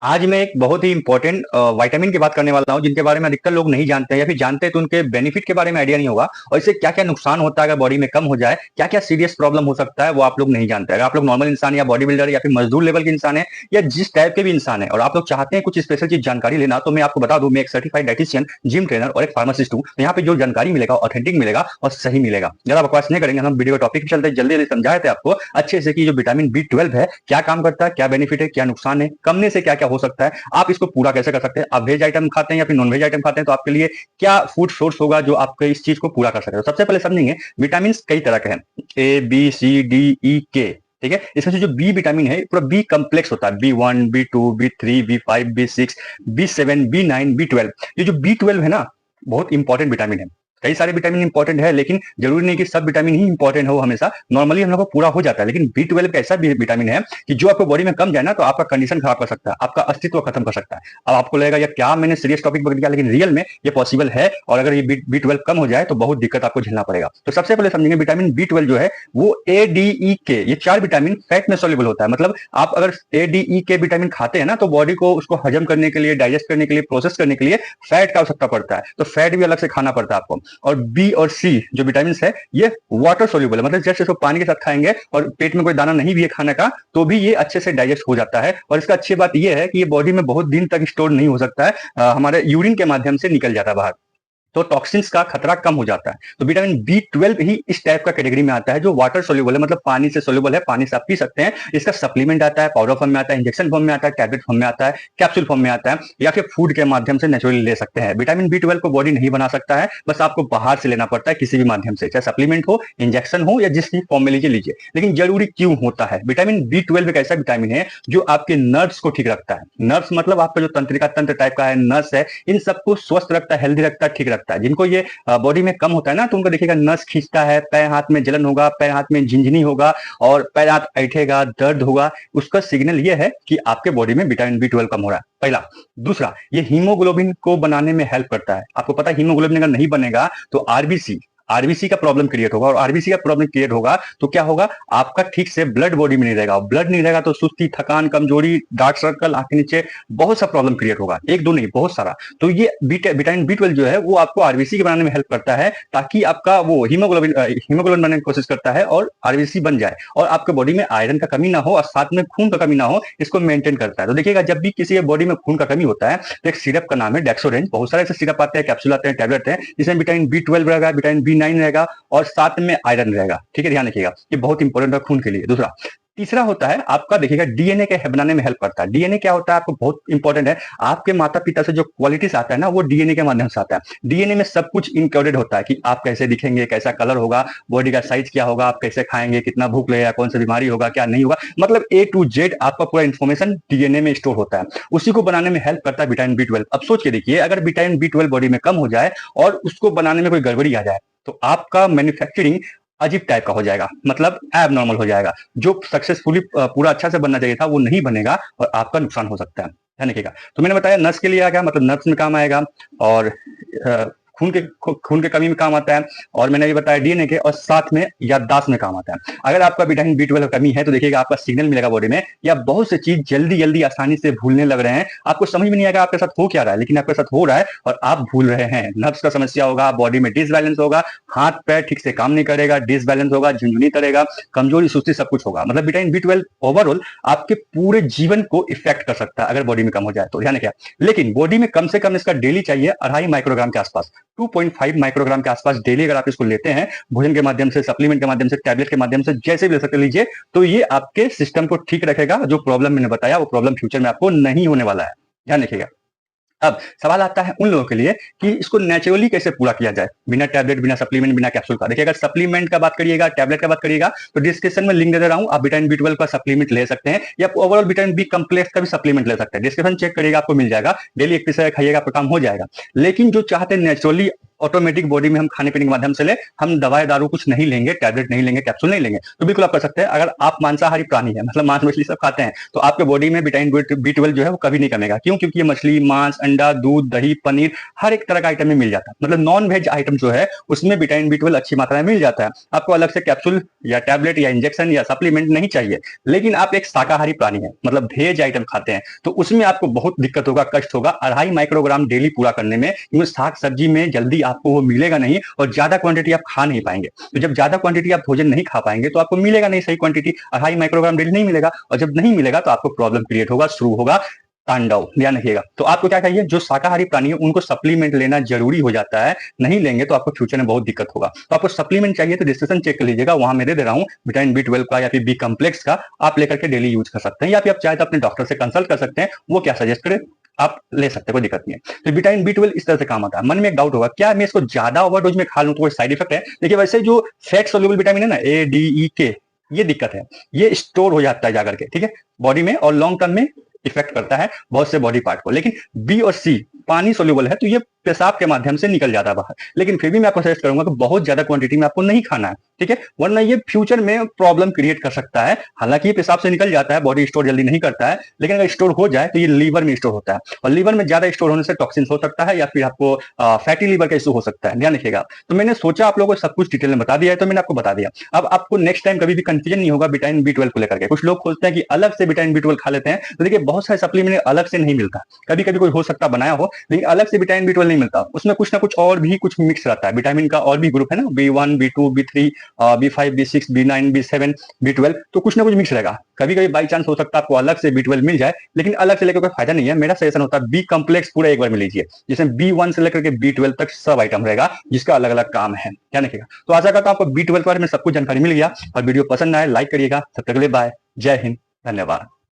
आज मैं एक बहुत ही इंपॉर्टेंट विटामिन की बात करने वाला हूँ जिनके बारे में अधिकतर लोग नहीं जानते हैं या फिर जानते हैं तो उनके बेनिफिट के बारे में आइडिया नहीं होगा और इससे क्या क्या नुकसान होता है अगर बॉडी में कम हो जाए, क्या क्या सीरियस प्रॉब्लम हो सकता है वो आप लोग नहीं जानते। अगर आप लोग नॉर्मल इंसान या बॉडी बिल्डर या फिर मजदूर लेवल के इंसान है या जिस टाइप के भी इंसान है और आप लोग चाहते हैं कुछ स्पेशल चीज जानकारी लेना, तो मैं आपको बता दूं, मैं एक सर्टिफाइड डाइटिशियन, जिम ट्रेनर और एक फार्मासिस्ट हूँ। तो यहाँ पे जो जानकारी मिलेगा ऑथेंटिक मिलेगा और सही मिलेगा। ज्यादा बकवास नहीं करेंगे, हम वीडियो का टॉपिक चलते जल्दी जल्दी समझाए थे आपको अच्छे से कि जो विटामिन B12 है क्या काम करता है, क्या बेनिफिट है, क्या नुकसान है, कमने से क्या क्या हो सकता है, आप इसको पूरा कैसे कर सकते हैं। आप वेज आइटम खाते हैं या फिर नॉन वेज आइटम खाते हैं तो आपके लिए क्या फूड सोर्स होगा जो आपके इस चीज को पूरा कर सके। तो सबसे पहले समझेंगे विटामिन कई तरह के हैं, A B C D E K। ठीक है, इसमें से जो बी विटामिन है पूरा बी कम्प्लेक्स होता है, B1 B2 B3 B5 B6 B7 B9 B12। ये जो B12 है ना बहुत इंपॉर्टेंट विटामिन है। कई सारे विटामिन इंपॉर्टेंट है लेकिन जरूरी नहीं कि सब विटामिन ही इंपॉर्टेंट हो हमेशा। नॉर्मली हम लोग को पूरा हो जाता है, लेकिन B12 का ऐसा विटामिन है कि जो आपको बॉडी में कम जाए ना तो आपका कंडीशन खराब कर सकता है, आपका अस्तित्व खत्म कर सकता है। अब आपको लगेगा या क्या मैंने सीरियस टॉपिक पकड़ लिया, लेकिन रियल में ये पॉसिबल है और अगर ये B12 कम हो जाए तो बहुत दिक्कत आपको झेलना पड़ेगा। तो सबसे पहले समझेंगे विटामिन B12 जो है वो ADEK, ये 4 विटामिन फैट में सोल्यूबल होता है। मतलब आप अगर ADEK विटामिन खाते हैं ना तो बॉडी को उसको हजम करने के लिए, डाइजेस्ट करने के लिए, प्रोसेस करने के लिए फैट का आवश्यकता पड़ता है, तो फैट भी अलग से खाना पड़ता है आपको। और बी और सी जो विटामिन है ये वाटर सोल्यूबल है, मतलब जैसे इसको पानी के साथ खाएंगे और पेट में कोई दाना नहीं भी है खाने का तो भी ये अच्छे से डाइजेस्ट हो जाता है। और इसका अच्छी बात ये है कि ये बॉडी में बहुत दिन तक स्टोर नहीं हो सकता है, हमारे यूरिन के माध्यम से निकल जाता है बाहर, तो टॉक्सिन्स का खतरा कम हो जाता है। तो विटामिन B12 ही इस टाइप का कैटेगरी में आता है जो वाटर सोल्यूबल है, मतलब पानी से सोल्यूबल है, पानी से आप पी सकते हैं। इसका सप्लीमेंट आता है, पाउडर फॉर्म में आता है, इंजेक्शन फॉर्म में आता है, टैबलेट फॉर्म में आता है, कैप्सूल फॉर्म में आता है, या फिर फूड के माध्यम से नेचुरली ले सकते हैं। विटामिन B12 को बॉडी नहीं बना सकता है, बस आपको बाहर से लेना पड़ता है किसी भी माध्यम से, चाहे सप्लीमेंट हो, इंजेक्शन हो या जिस फॉर्म में लीजिए। लेकिन जरूरी क्यों होता है? विटामिन B12 एक ऐसा विटामिन है जो आपके नर्व्स को ठीक रखता है। नर्व्स मतलब आपका जो तंत्रिका तंत्र टाइप का है, नर्व्स है, इन सबको स्वस्थ रखता है, हेल्दी रखता है, ठीक रखता है। जिनको ये बॉडी में कम होता है ना तो उनको देखिएगा नस खींचता है, पैर हाथ में जलन होगा, पैर हाथ में झिंझनी होगा और पैर हाथ ऐठेगा, दर्द होगा। उसका सिग्नल ये है कि आपके बॉडी में विटामिन B12 कम हो रहा है, पहला। दूसरा, ये हीमोग्लोबिन को बनाने में हेल्प करता है। आपको पता है हीमोग्लोबिन अगर नहीं बनेगा तो आरबीसी का प्रॉब्लम क्रिएट होगा, और आरबीसी का प्रॉब्लम क्रिएट होगा तो क्या होगा, आपका ठीक से ब्लड बॉडी में नहीं रहेगा। ब्लड नहीं रहेगा तो सुस्ती, थकान, कमजोरी, डार्क सर्कल, आंख के नीचे बहुत सा प्रॉब्लम क्रिएट होगा, एक दो नहीं बहुत सारा। तो ये विटामिन B12 जो है वो आपको आरबीसी के बनाने में हेल्प करता है, ताकि आपका वो हीमोग्लोबिन बनाने की कोशिश करता है और आरबीसी बन जाए और आपके बॉडी में आयरन का कमी ना हो और साथ में खून का कमी ना हो, इसको मेंटेन करता है। तो देखिएगा जब भी किसी बॉडी में खून का कमी होता है तो एक सिरप का नाम है डेक्सोरेंज। बहुत सारे ऐसे सिरप आते हैं, कैप्सूल आते हैं, टैबलेट है, जिसमें विटामिन B12 रहेगा, विटामिन B9 रहेगा और साथ में आयरन रहेगा। ठीक है, ध्यान रखिएगा, ये बहुत इंपॉर्टेंट है खून के लिए। दूसरा, तीसरा होता है आपका, देखिएगा डीएनए के बनाने में हेल्प करता है। डीएनए क्या होता है आपको बहुत इंपॉर्टेंट है, आपके माता पिता से जो क्वालिटीज आता है ना वो डीएनए के माध्यम से आता है। डीएनए में सब कुछ इनकोडेड होता है कि आप कैसे दिखेंगे, कैसा कलर होगा, बॉडी का साइज क्या होगा, आप कैसे खाएंगे, कितना भूख लगेगा, कौन सी बीमारी होगा, क्या नहीं होगा, मतलब A to Z आपका पूरा इन्फॉर्मेशन डीएनए में स्टोर होता है। उसी को बनाने में हेल्प करता है विटामिन B12। अब सोच के देखिए, अगर विटामिन B12 बॉडी में कम हो जाए और उसको बनाने में कोई गड़बड़ी आ जाए तो आपका मैन्युफैक्चरिंग अजीब टाइप का हो जाएगा, मतलब एब नॉर्मल हो जाएगा। जो सक्सेसफुली पूरा अच्छा से बनना चाहिए था वो नहीं बनेगा और आपका नुकसान हो सकता है। ध्यान रखिएगा। तो मैंने बताया नर्स के लिए आ गया, मतलब नर्स में काम आएगा, और खून के कमी में काम आता है, और मैंने ये बताया डीएनए के, और साथ में याददाश्त में काम आता है। अगर आपका विटामिन B12 कमी है तो देखिएगा आपका सिग्नल मिलेगा बॉडी में, या बहुत सी चीज जल्दी जल्दी आसानी से भूलने लग रहे हैं, आपको समझ में नहीं आएगा आपके साथ हो क्या रहा है, लेकिन आपके साथ हो रहा है और आप भूल रहे हैं। नर्व्स का समस्या होगा, बॉडी में डिसबैलेंस होगा, हाथ पैर ठीक से काम नहीं करेगा, डिसबैलेंस होगा, झुंझुनी करेगा, कमजोरी, सुस्ती, सब कुछ होगा। मतलब विटामिन B12 ओवरऑल आपके पूरे जीवन को इफेक्ट कर सकता है अगर बॉडी में कम हो जाए तो, ध्यान रखिए। लेकिन बॉडी में कम से कम इसका डेली चाहिए 2.5 माइक्रोग्राम के आसपास, 2.5 माइक्रोग्राम के आसपास डेली अगर आप इसको लेते हैं, भोजन के माध्यम से, सप्लीमेंट के माध्यम से, टैबलेट के माध्यम से, जैसे भी ले सकते लीजिए, तो ये आपके सिस्टम को ठीक रखेगा। जो प्रॉब्लम मैंने बताया वो प्रॉब्लम फ्यूचर में आपको नहीं होने वाला है, ध्यान रखिएगा। अब सवाल आता है उन लोगों के लिए कि इसको नेचुरली कैसे पूरा किया जाए, बिना टैबलेट, बिना सप्लीमेंट, बिना कैप्सूल का। देखिए अगर सप्लीमेंट का बात करिएगा, टैबलेट का बात करिएगा, तो डिस्क्रिप्शन में लिंक दे रहा हूं, आप विटामिन B12 का सप्लीमेंट ले सकते हैं, या ओवरऑल विटामिन B कम्प्लेक्स का भी सप्लीमेंट ले सकते हैं। डिस्क्रिप्शन चेक करिएगा, आपको मिल जाएगा, डेली 1 पीस खाइएगा, आपका काम हो जाएगा। लेकिन जो चाहते हैं नेचुरली ऑटोमेटिक बॉडी में हम खाने पीने के माध्यम से ले, हम दवाई दारू कुछ नहीं लेंगे, टैबलेट नहीं लेंगे, कैप्सूल नहीं लेंगे, तो बिल्कुल आप कर सकते हैं। अगर आप मांसाहारी प्राणी है, मतलब मांस मछली सब खाते हैं, तो आपके बॉडी में विटामिन B12 जो है वो कभी नहीं कमेगा। क्यों? क्योंकि ये मछली, मांस, अंडा, दूध, दही, पनीर हर एक तरह का आइटम में मिल जाता है। मतलब नॉन वेज आइटम जो है उसमें विटामिन B12 अच्छी मात्रा में मिल जाता है। आपको अलग से कैप्सूल या टैबलेट या इंजेक्शन या सप्लीमेंट नहीं चाहिए। लेकिन आप एक शाकाहारी प्राणी है, मतलब वेज आइटम खाते हैं, तो उसमें आपको बहुत दिक्कत होगा, कष्ट होगा 2.5 माइक्रोग्राम डेली पूरा करने में, क्योंकि साग सब्जी में जल्दी आपको वो मिलेगा नहीं और ज्यादा क्वांटिटी आप खा नहीं पाएंगे। तो जब ज्यादा क्वांटिटी आप भोजन नहीं खा पाएंगे तो आपको मिलेगा नहीं सही क्वांटिटी, 2.5 माइक्रोग्राम डेली नहीं मिलेगा, और जब नहीं मिलेगा तो आपको प्रॉब्लम क्रिएट होगा, शुरू होगा तांडव। ध्यान रखिएगा। तो आपको क्या चाहिए, जो शाकाहारी प्राणी है उनको सप्लीमेंट लेना जरूरी हो जाता है, नहीं लेंगे तो आपको फ्यूचर में बहुत दिक्कत होगा। तो आपको सप्लीमेंट चाहिए तो डिस्क्रिप्शन चेक कर लीजिएगा, वहां मैं दे रहा हूँ विटामिन B12 का या फिर बी कम्प्लेक्स का, आप लेकर के डेली यूज कर सकते हैं, या फिर आप चाहे तो अपने डॉक्टर से कंसल्ट कर सकते हैं, वो क्या सजेस्ट करे आप ले सकते हैं, कोई दिक्कत नहीं है। तो विटामिन B12 इस तरह से काम आता है। मन में एक डाउट होगा, क्या मैं इसको ज्यादा ओवरडोज में खा लूं तो कोई साइड इफेक्ट है? देखिए, वैसे जो फैट सोल्यूबल विटामिन है ना, A, D, E, K, ये दिक्कत है, ये स्टोर हो जाता है जाकर के, ठीक है, बॉडी में, और लॉन्ग टर्म में इफेक्ट करता है बहुत से बॉडी पार्ट को। लेकिन बी और सी पानी सोल्यूबल है, तो ये पेशाब के माध्यम से निकल जाता है बाहर। लेकिन फिर भी मैं आपको सजेस्ट करूंगा कि बहुत ज्यादा क्वांटिटी में आपको नहीं खाना है, ठीक है, वरना ये फ्यूचर में प्रॉब्लम क्रिएट कर सकता है। हालांकि ये पेशाब से निकल जाता है, बॉडी स्टोर जल्दी नहीं करता है, लेकिन अगर स्टोर हो जाए तो ये लीवर में स्टोर होता है, और लीवर में ज्यादा स्टोर होने से टॉक्सिन हो सकता है, या फिर आपको फैटी लीवर का इशू हो सकता है। ध्यान रखिएगा। तो मैंने सोचा आप लोगों को सब कुछ डिटेल में बता दिया है, तो मैंने आपको बता दिया। अब आपको नेक्स्ट टाइम कभी भी कंफ्यूजन नहीं होगा विटामिन B12 को लेकर के। कुछ लोग सोचते हैं कि अलग से विटामिन B12 खा लेते हैं, तो देखिए बहुत सारे सप्लीमेंट अलग से नहीं मिलता। कभी कभी कोई हो सकता बनाया हो, लेकिन अलग से विटामिन B12 नहीं मिलता, उसमें कुछ ना कुछ और भी कुछ मिक्स रहता है। विटामिन का और भी ग्रुप है ना, B1, B2, B3, B5, B6, B9, B7, B12, तो कुछ ना कुछ मिक्स रहेगा। कभी कभी बाई चांस हो सकता है आपको अलग से B12 मिल जाए, लेकिन अलग से लेकर कोई फायदा नहीं है। मेरा सजेशन होता है बी कम्प्लेक्स पूरा एक बार में लीजिए, जिसमें B1 से लेकर के B12 तक सब आइटम रहेगा, जिसका अलग अलग काम है। ध्यान रखिएगा। तो आशा करता हूं आपको B12 के बारे में सब कुछ जानकारी मिल गया, और वीडियो पसंद आए लाइक करिएगा। तब तक के लिए बाय, जय हिंद, धन्यवाद।